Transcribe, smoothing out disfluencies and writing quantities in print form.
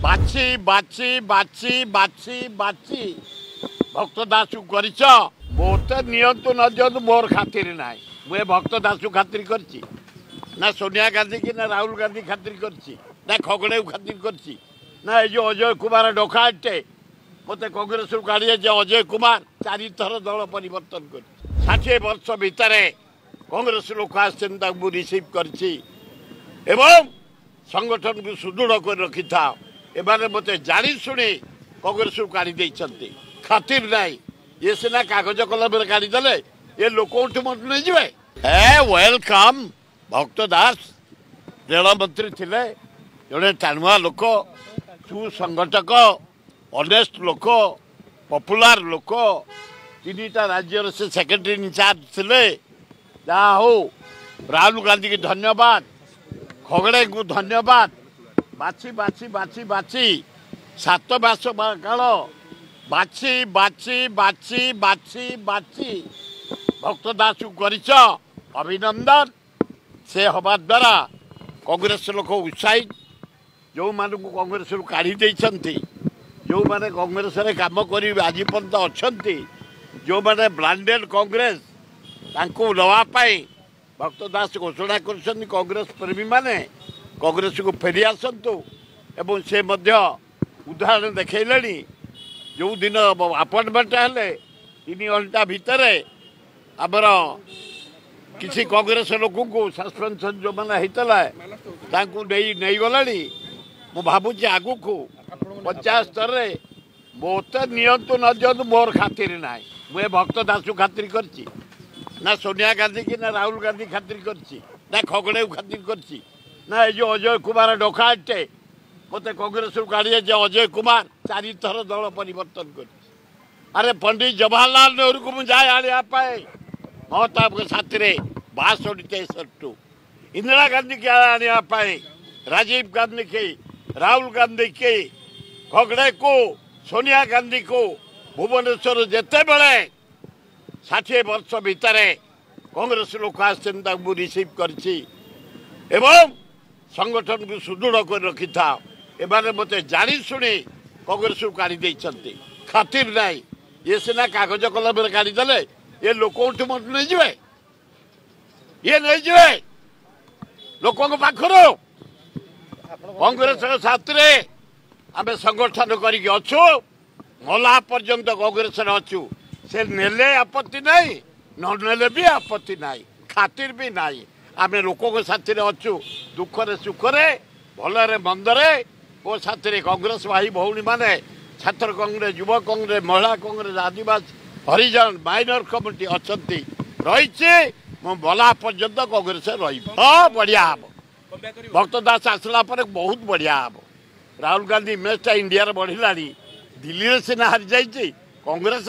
बाछी बाछी बाछी बाछी बाछी भक्त दास मोते नियंतु न दिंतु मोर खातिर ना मुझे भक्त दास खातिर करची ना सोनिया गांधी की ना राहुल गांधी खातिर करची ना खगड़े खातिर करची ना ये जो अजय कुमार डकाटे मत कांग्रेस काढ़ी अजय कुमार 4 थर दल परिवर्तन कर 60 वर्ष भितर कांग्रेस लोक आसो रिसीव कर संगठन को सुदृढ़ कर रखी था एमाने मत जाशुणी कांग्रेस को काढ़ी खातिर नाई ये सीना कागज कलम काढ़ीदे ये लोक मत नहीं जाए ए वेलकम भक्त दास रेल मंत्री थे जड़े टाणुआ लोक सुसंगठक ऑनेस्ट लोक पॉपुलर लोक 3टा राज्य से सेक्रेटरी इंचार्ज थे जहा हो राहुल गांधी की धन्यवाद खगड़े को धन्यवाद बाछी बाछी बाछी बाछी 7 मास काल बाछी बाछी बाछी बाछी बाछी भक्त दास को अभिनंदन से हवा द्वारा कांग्रेस लोक उत्साहित जो मान को कांग्रेस काढ़ी जो माने कांग्रेस काम कर आज पर्यंत अच्छा जो माने ब्रांडेड कांग्रेस नापाई भक्त दास घोषणा कर कांग्रेस प्रेमी माने कांग्रेस को फेरी आसतु एवं से उदाहरण देखले जो दिन अपॉइंटमेंट हेले 3 घंटा भितर आमर किसी कांग्रेस लोक को सस्पेंशन जो मैंने होता नहीं गला मु भावुची आगु को पंचायत स्तर में मोते नियंतु न दिंतु मोर खातिर ना मुझे भक्त दास खातिर करची ना सोनिया गांधी की ना राहुल गांधी खातिर करची ना खगड़े खातिर करची ना ये जो अजय कुमार डकाटे मत कांग्रेस काढ़ी अजय कुमार 4 थर दल परिवर्तन कर अरे पंडित जवाहरलाल नेहरू को मुझे आने पाए महता साथी 62 इंदिरा गांधी के आने पाए राजीव गांधी के राहुल गांधी के खगड़े को सोनिया गांधी को भुवनेश्वर जिते बड़े 60 वर्ष भितर कांग्रेस लोक आसो रिसीव कर संगठन को सुदृढ़ कर रखी था एमाने मत जाशुणी कांग्रेस को काढ़ी खातिर नाई ये सीना कागज कलम काढ़ीदे ये लोक मत नहीं जाए ये नहीं जाए लोक पाखर कांग्रेस साथी आम संगठन करछु मला पर्यंत कांग्रेस अच्छु से नेले आपत्ति नहीं नेले भी आपत्ति नहीं खातिर भी नहीं आम लोक साथी अच्छु दुखरे सुखरे भलरे मंदरे ओ साथी कांग्रेस भाई भौणी माने छात्र कांग्रेस युवा कांग्रेस महिला कांग्रेस आदिवासी हरिजन माइनर कम्युनिटी अच्छा रही भला पर्यंत कांग्रेस हाँ बढ़िया हम भक्त दास आसला बहुत बढ़िया हम राहुल गांधी इमेज इंडिया बढ़ला दिल्ली में सीना हारी जाइए कांग्रेस